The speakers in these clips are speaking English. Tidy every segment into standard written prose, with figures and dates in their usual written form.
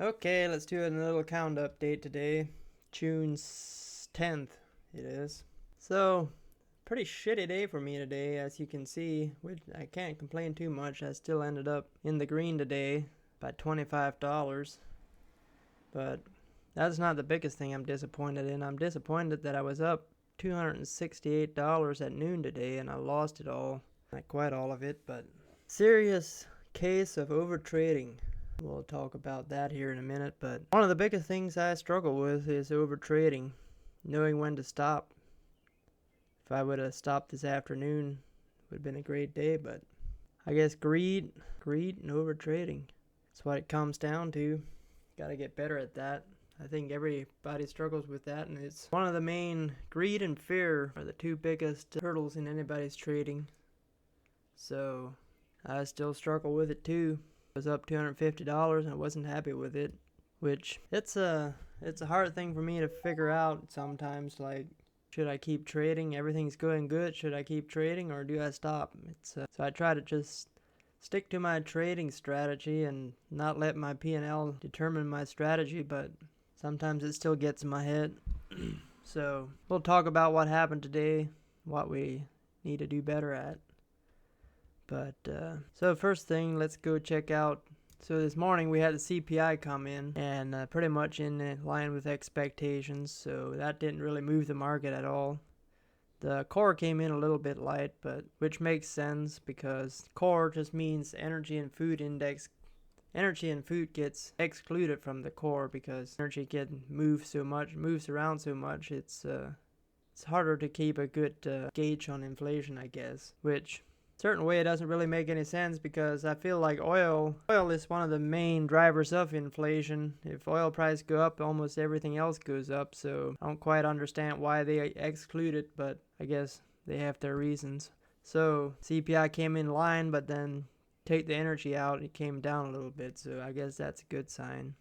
Okay, let's do a little count update today. June 10th it is. So, pretty shitty day for me today, as you can see. Which I can't complain too much. I still ended up in the green today by $25. But that's not the biggest thing I'm disappointed in. I'm disappointed that I was up $268 at noon today and I lost it all. Not quite all of it, but serious case of overtrading. We'll talk about that here in a minute, but one of the biggest things I struggle with is overtrading, knowing when to stop. If I would have stopped this afternoon, it would have been a great day, but I guess greed and overtrading. That's what it comes down to. Gotta get better at that. I think everybody struggles with that, and it's one of the main. Greed and fear are the two biggest hurdles in anybody's trading. So I still struggle with it too. Was up $250 and I wasn't happy with it, which it's a hard thing for me to figure out sometimes. Like, should I keep trading? Everything's going good. Should I keep trading or do I stop? So I try to just stick to my trading strategy and not let my P&L determine my strategy, but sometimes it still gets in my head. So we'll talk about what happened today, what we need to do better at. But, so first thing, let's go check out. So this morning we had the CPI come in and pretty much in line with expectations. So that didn't really move the market at all. The core came in a little bit light, but which makes sense because core just means energy and food index. Energy and food gets excluded from the core because energy moves around so much. It's harder to keep a good gauge on inflation, I guess, which certain way it doesn't really make any sense because I feel like oil is one of the main drivers of inflation. If oil prices go up, almost everything else goes up, so I don't quite understand why they exclude it, but I guess they have their reasons. So CPI came in line, but then take the energy out, it came down a little bit, so I guess that's a good sign.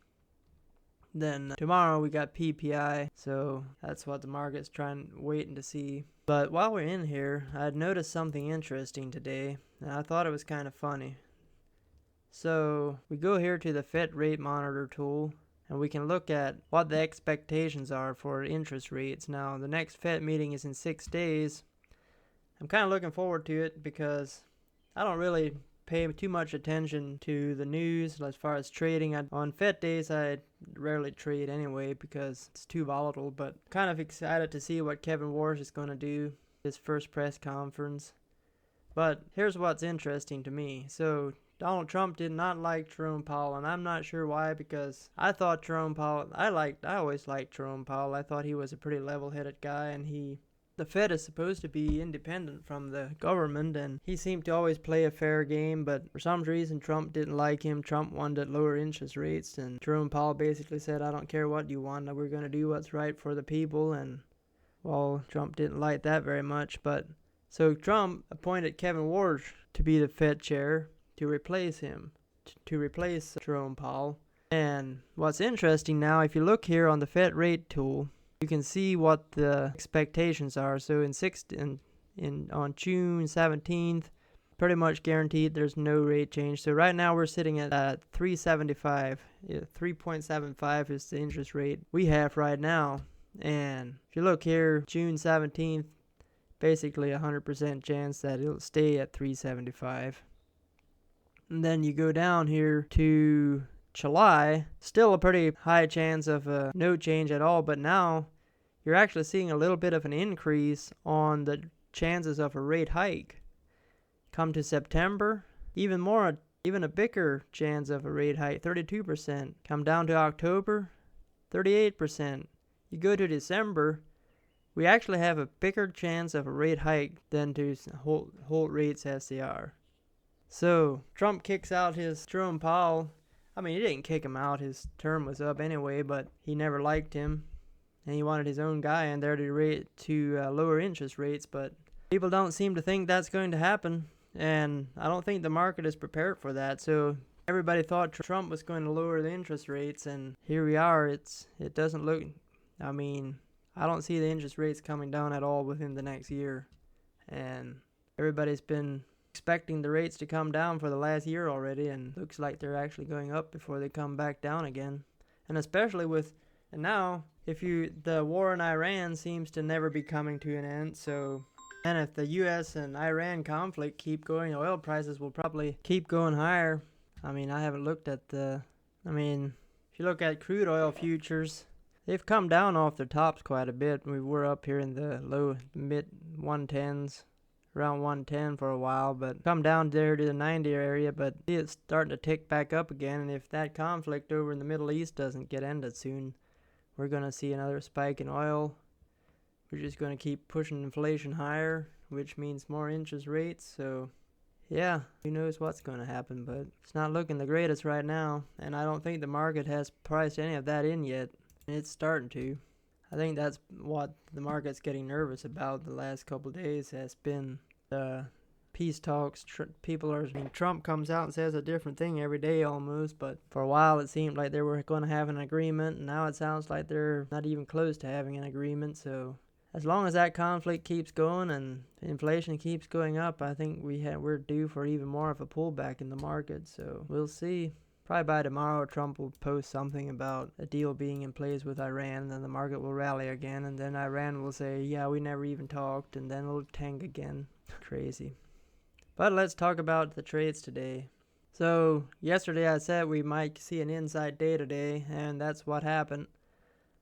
Then tomorrow we got PPI, so that's what the market's waiting to see. But while we're in here, I had noticed something interesting today, and I thought it was kind of funny. So we go here to the Fed rate monitor tool, and we can look at what the expectations are for interest rates. Now, the next Fed meeting is in 6 days. I'm kind of looking forward to it because I don't really pay too much attention to the news as far as trading. On Fed days, I rarely trade anyway because it's too volatile, but kind of excited to see what Kevin Warsh is going to do, his first press conference. But here's what's interesting to me. So Donald Trump did not like Jerome Powell, and I'm not sure why, because I thought Jerome Powell, I always liked Jerome Powell. I thought he was a pretty level-headed guy, and the Fed is supposed to be independent from the government, and he seemed to always play a fair game, but for some reason Trump didn't like him. Trump wanted lower interest rates, and Jerome Powell basically said, I don't care what you want, we're going to do what's right for the people, and well, Trump didn't like that very much, but so Trump appointed Kevin Warsh to be the Fed chair to replace him, to replace Jerome Powell. And what's interesting now, if you look here on the Fed rate tool, you can see what the expectations are. So on June 17th, pretty much guaranteed there's no rate change. So right now we're sitting at 3.75. 3.75 is the interest rate we have right now. And if you look here, June 17th, basically 100% chance that it'll stay at 3.75. And then you go down here to July, still a pretty high chance of no change at all, but now you're actually seeing a little bit of an increase on the chances of a rate hike. Come to September, even a bigger chance of a rate hike, 32%. Come down to October, 38%. You go to December, we actually have a bigger chance of a rate hike than to hold rates as they are. So Trump kicks out his Jerome Powell. I mean, he didn't kick him out. His term was up anyway, but he never liked him. And he wanted his own guy in there to lower interest rates. But people don't seem to think that's going to happen. And I don't think the market is prepared for that. So everybody thought Trump was going to lower the interest rates. And here we are. It doesn't look, I mean, I don't see the interest rates coming down at all within the next year. And everybody's been expecting the rates to come down for the last year already, and looks like they're actually going up before they come back down again. And especially with, and now, the war in Iran seems to never be coming to an end, so, and if the US and Iran conflict keep going, oil prices will probably keep going higher. I mean, I haven't looked at if you look at crude oil futures, they've come down off their tops quite a bit. We were up here in the mid 110s, around 110 for a while, but come down there to the 90 area, but it's starting to tick back up again. And if that conflict over in the Middle East doesn't get ended soon, we're going to see another spike in oil. We're just going to keep pushing inflation higher, which means more interest rates. So yeah, who knows what's going to happen, but it's not looking the greatest right now, and I don't think the market has priced any of that in yet. It's starting to. I think that's what the market's getting nervous about the last couple of days has been the peace talks. Trump comes out and says a different thing every day almost, but for a while it seemed like they were going to have an agreement, and now it sounds like they're not even close to having an agreement. So as long as that conflict keeps going and inflation keeps going up, I think we're due for even more of a pullback in the market. So we'll see. Probably by tomorrow, Trump will post something about a deal being in place with Iran, and then the market will rally again, and then Iran will say, yeah, we never even talked, and then it'll tank again. Crazy. But let's talk about the trades today. So yesterday I said we might see an inside day today, and that's what happened.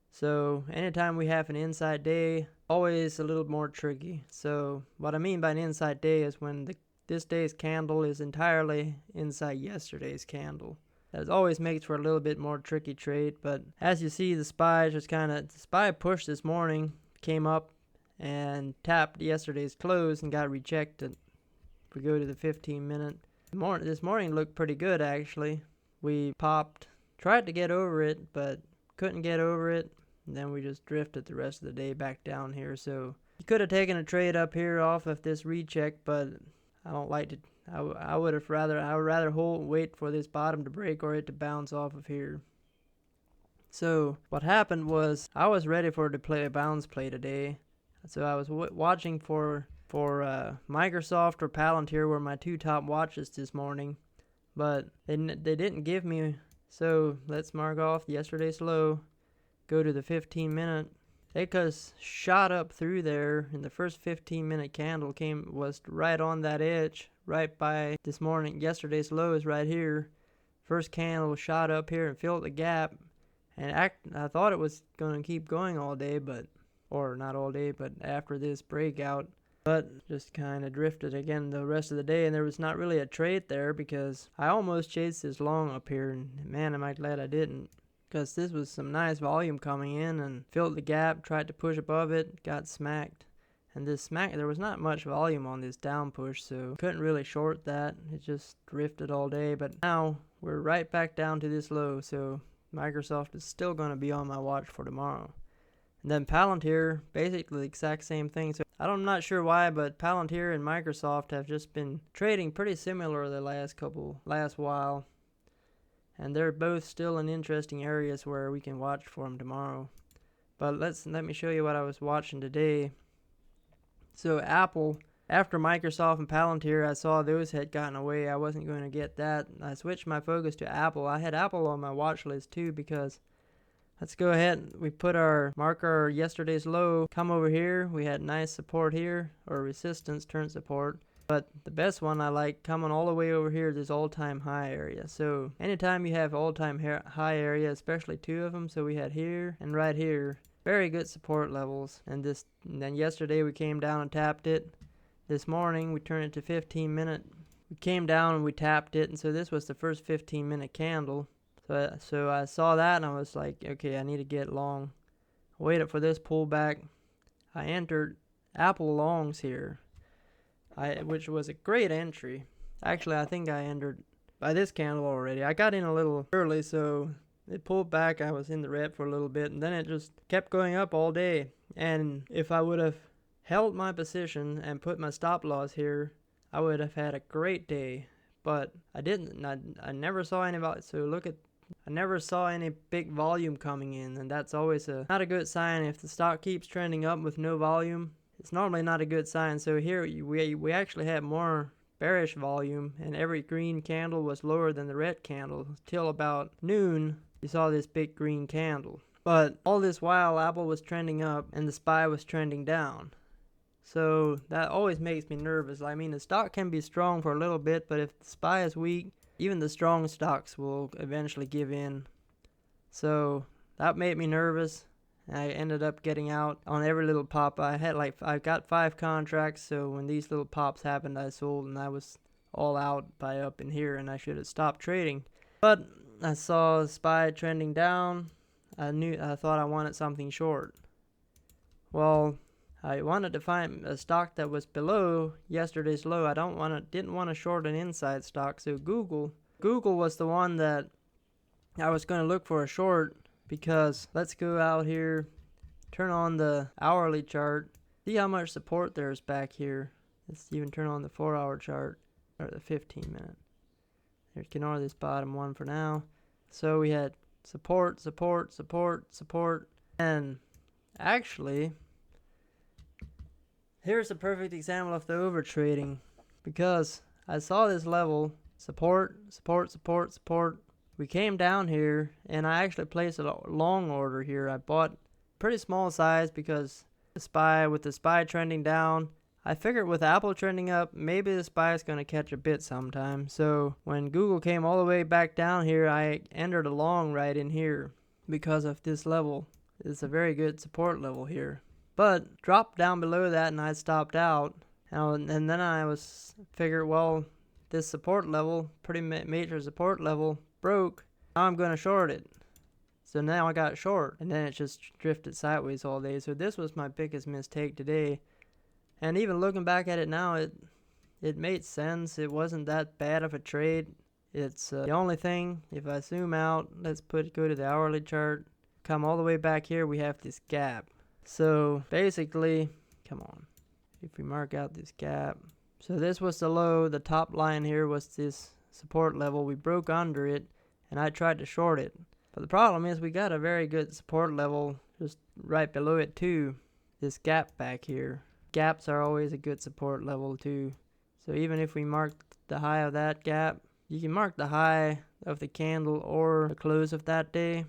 So anytime we have an inside day, always a little more tricky. So what I mean by an inside day is when this day's candle is entirely inside yesterday's candle. That always makes for a little bit more tricky trade, but as you see, the SPY pushed this morning, came up and tapped yesterday's close and got rejected. If we go to the 15-minute, this morning looked pretty good actually. We tried to get over it, but couldn't get over it, and then we just drifted the rest of the day back down here. So you could have taken a trade up here off of this recheck, but I don't like to. I would rather wait for this bottom to break or it to bounce off of here. So what happened was I was ready for it to play a bounce play today. So I was watching for Microsoft or Palantir were my two top watches this morning, but they didn't give me. So let's mark off yesterday's low. Go to the 15-minute. They shot up through there, and the first 15-minute candle was right on that edge, right by yesterday's low is right here. First candle shot up here and filled the gap, and I thought it was going to keep going all day, or not all day, but after this breakout, but just kind of drifted again the rest of the day, and there was not really a trade there because I almost chased this long up here, and man, am I glad I didn't. Because this was some nice volume coming in and filled the gap, tried to push above it, got smacked. And there was not much volume on this down push, so couldn't really short that. It just drifted all day, but now we're right back down to this low, so Microsoft is still going to be on my watch for tomorrow. And then Palantir, basically the exact same thing. So I'm not sure why, but Palantir and Microsoft have just been trading pretty similar the last while. And they're both still in interesting areas where we can watch for them tomorrow. But let me show you what I was watching today. So Apple, after Microsoft and Palantir, I saw those had gotten away. I wasn't going to get that. I switched my focus to Apple. I had Apple on my watch list too because let's go ahead. We mark our yesterday's low, come over here. We had nice support here, or resistance turn support. But the best one I like coming all the way over here, this all-time high area. So anytime you have all-time high area, especially two of them, so we had here and right here, very good support levels. And then yesterday we came down and tapped it. This morning we turned it to 15-minute. We came down and we tapped it, and so this was the first 15-minute candle. So I saw that and I was like, okay, I need to get long. I waited for this pullback. I entered Apple longs here. Which was a great entry. Actually, I think I entered by this candle already. I got in a little early, so it pulled back. I was in the red for a little bit, and then it just kept going up all day. And if I would have held my position and put my stop loss here, I would have had a great day. But I didn't. I never saw any. I never saw any big volume coming in, and that's always not a good sign. If the stock keeps trending up with no volume, it's normally not a good sign. So here we actually had more bearish volume, and every green candle was lower than the red candle. Till about noon, you saw this big green candle. But all this while, Apple was trending up and the SPY was trending down. So that always makes me nervous. I mean, the stock can be strong for a little bit, but if the SPY is weak, even the strong stocks will eventually give in. So that made me nervous. I ended up getting out on every little pop. I got 5 contracts, so when these little pops happened, I sold, and I was all out by up in here, and I should have stopped trading. But I saw SPY trending down. I thought I wanted something short. Well, I wanted to find a stock that was below yesterday's low. Didn't want to short an inside stock. So Google was the one that I was going to look for a short, because let's go out here, turn on the hourly chart, see how much support there is back here. Let's even turn on the 4-hour chart, or the 15-minute. Ignore this bottom one for now. So we had support, support, support, support, and actually, here's a perfect example of the overtrading, because I saw this level, support, support, support, support. We came down here, and I actually placed a long order here. I bought pretty small size because with the SPY trending down, I figured with Apple trending up, maybe the SPY is going to catch a bit sometime. So when Google came all the way back down here, I entered a long right in here because of this level. It's a very good support level here. But dropped down below that, and I stopped out. And then I figured, well, this support level, pretty major support level, broke. Now I'm going to short it. So now I got short, and then it just drifted sideways all day. So this was my biggest mistake today. And even looking back at it now, it made sense. It wasn't that bad of a trade. It's the only thing, if I zoom out, let's go to the hourly chart, come all the way back here, we have this gap. So basically, come on, if we mark out this gap. So this was the low, the top line here was this support level. We broke under it, and I tried to short it. But the problem is we got a very good support level just right below it too. This gap back here. Gaps are always a good support level too. So even if we mark the high of that gap, you can mark the high of the candle or the close of that day.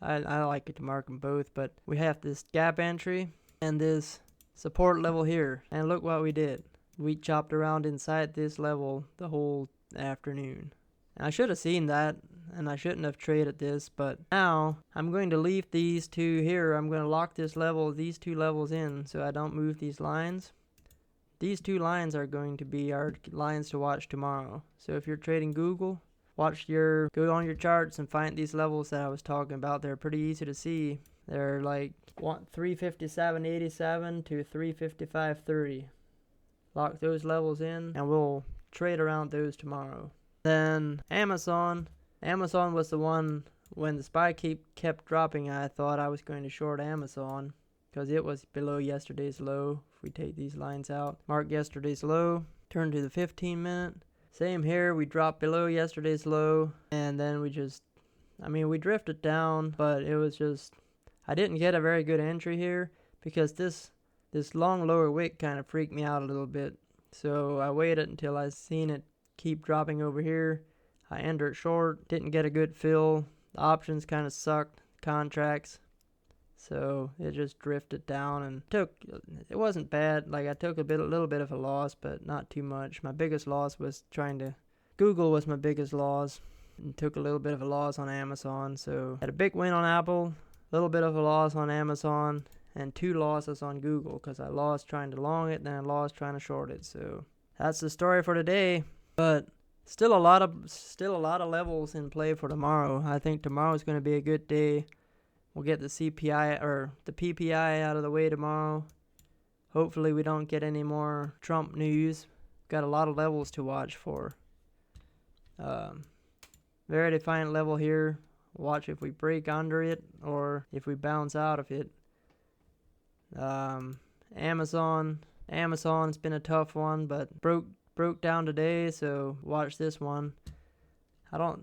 I like it to mark them both, but we have this gap entry and this support level here. And look what we did. We chopped around inside this level the whole afternoon. And I should have seen that, and I shouldn't have traded this, but now I'm going to leave these two here. I'm going to lock these 2 levels in so I don't move these lines. These 2 lines are going to be our lines to watch tomorrow. So if you're trading Google, go on your charts and find these levels that I was talking about. They're pretty easy to see. They're like 357.87 to 355.30. Lock those levels in, and we'll trade around those tomorrow. Then Amazon was the one, when the SPY kept dropping, I thought I was going to short Amazon because it was below yesterday's low. If we take these lines out, mark yesterday's low, turn to the 15-minute. Same here, we dropped below yesterday's low, and then we drifted down, but it was just, I didn't get a very good entry here because this long lower wick kind of freaked me out a little bit. So I waited until I seen it keep dropping over here. I entered short, didn't get a good fill. The options kind of sucked, contracts. So it just drifted down, and it wasn't bad. Like I took a little bit of a loss, but not too much. My biggest loss was Google was my biggest loss, and took a little bit of a loss on Amazon. So had a big win on Apple, a little bit of a loss on Amazon, and 2 losses on Google because I lost trying to long it, and then I lost trying to short it. So that's the story for today. But still a lot of levels in play for tomorrow. I think tomorrow is going to be a good day. We'll get the CPI or the PPI out of the way tomorrow. Hopefully we don't get any more Trump news. Got a lot of levels to watch for. Very defined level here. Watch if we break under it or if we bounce out of it. Amazon's been a tough one, but broke down today, so watch this one.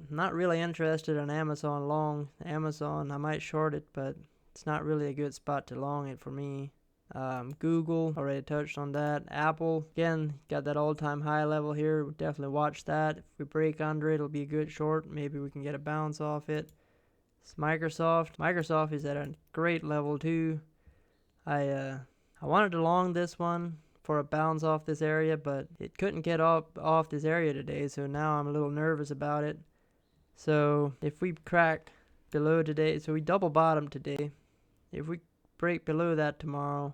Not really interested in Amazon long. Amazon, I might short it, but it's not really a good spot to long it for me. Google, already touched on that. Apple, again, got that all-time high level here. We'll definitely watch that. If we break under it, it'll be a good short. Maybe we can get a bounce off it. It's Microsoft. Microsoft is at a great level too. I wanted to long this one for a bounce off this area, but it couldn't get off this area today, so now I'm a little nervous about it. So if we crack below today, so we double bottom today. If we break below that tomorrow,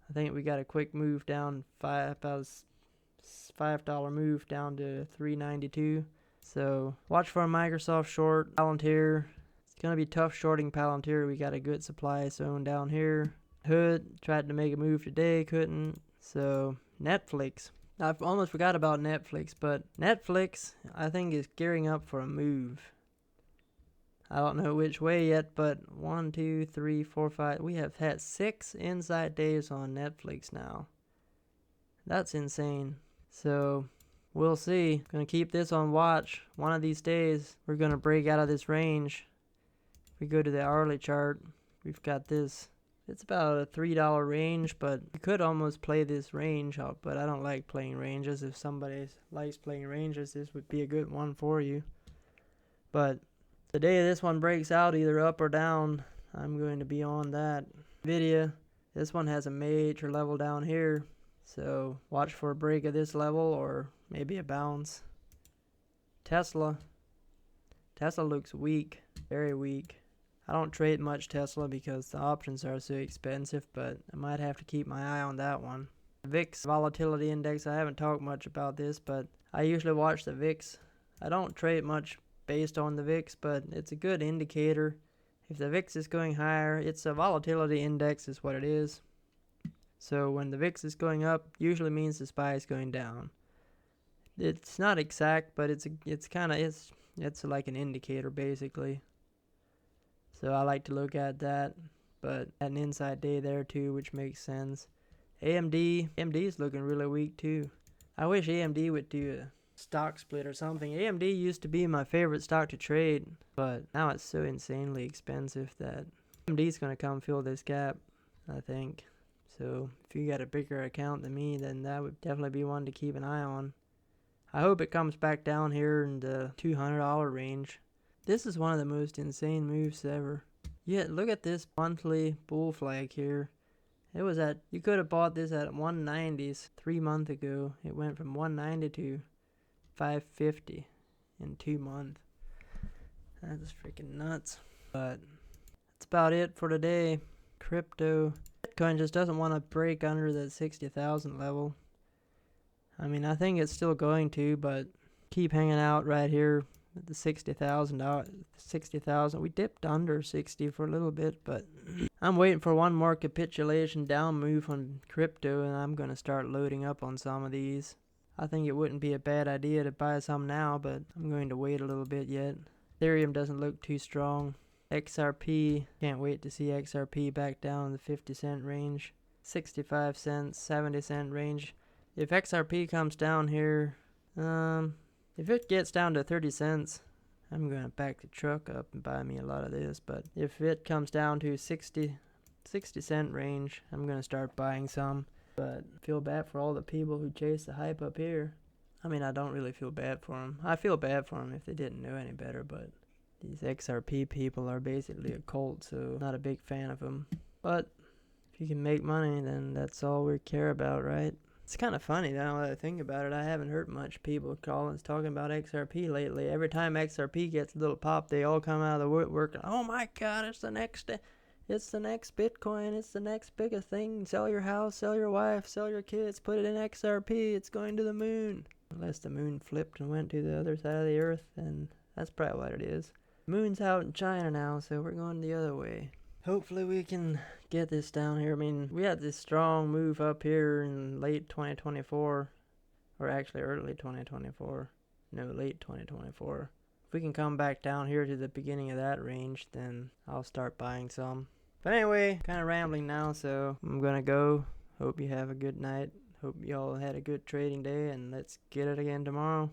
I think we got a quick move down, about $5 move down to 392. So watch for a Microsoft short. Palantir, it's gonna be tough shorting Palantir. We got a good supply zone down here. Hood tried to make a move today, couldn't. So Netflix, I almost forgot about Netflix, but Netflix I think is gearing up for a move. I don't know which way yet, but 1, 2, 3, 4, 5. We have had 6 inside days on Netflix now. That's insane. So we'll see. Gonna keep this on watch. One of these days we're gonna break out of this range. If we go to the hourly chart, we've got this. It's about a $3 range, but you could almost play this range out, but I don't like playing ranges. If somebody likes playing ranges, this would be a good one for you. But the day this one breaks out, either up or down, I'm going to be on that. Nvidia, this one has a major level down here, so watch for a break of this level or maybe a bounce. Tesla looks weak, very weak. I don't trade much Tesla because the options are so expensive, but I might have to keep my eye on that one. VIX volatility index, I haven't talked much about this, but I usually watch the VIX. I don't trade much based on the VIX, but it's a good indicator. If the VIX is going higher, it's a volatility index is what it is. So when the VIX is going up, usually means the SPY is going down. It's not exact, but it's like an indicator basically. So I like to look at that, but an inside day there too, which makes sense. AMD is looking really weak too. I wish AMD would do a stock split or something. AMD used to be my favorite stock to trade, but now it's so insanely expensive that AMD is going to come fill this gap, I think. So if you got a bigger account than me, then that would definitely be one to keep an eye on. I hope it comes back down here in the $200 range. This is one of the most insane moves ever. Yeah, look at this monthly bull flag here. It was at, you could have bought this at 190s 3 months ago. It went from 190 to 550 in 2 months. That's freaking nuts. But that's about it for today. Crypto. Bitcoin just doesn't want to break under the 60,000 level. I mean, I think it's still going to, but keep hanging out right here at the 60,000. We dipped under 60 for a little bit, but I'm waiting for one more capitulation down move on crypto, and I'm going to start loading up on some of these. I think it wouldn't be a bad idea to buy some now, but I'm going to wait a little bit yet. Ethereum doesn't look too strong. XRP, can't wait to see XRP back down in the 50-cent range. 65 cents, 70-cent range. If XRP comes down here, if it gets down to 30 cents, I'm going to back the truck up and buy me a lot of this. But if it comes down to 60-cent range, I'm going to start buying some. But I feel bad for all the people who chase the hype up here. I mean, I don't really feel bad for them. I feel bad for them if they didn't know any better, but these XRP people are basically a cult, so not a big fan of them. But if you can make money, then that's all we care about, right? It's kind of funny now that I think about it. I haven't heard much people talking about XRP lately. Every time XRP gets a little pop, they all come out of the woodwork. Oh my God, it's the next Bitcoin. It's the next biggest thing. Sell your house, sell your wife, sell your kids, put it in XRP. It's going to the moon. Unless the moon flipped and went to the other side of the earth, then that's probably what it is. The moon's out in China now, so we're going the other way. Hopefully we can get this down here. I mean, we had this strong move up here in late 2024, or actually early 2024. No, late 2024. If we can come back down here to the beginning of that range, then I'll start buying some. But anyway, kind of rambling now, so I'm gonna go. Hope you have a good night. Hope y'all had a good trading day, and let's get it again tomorrow.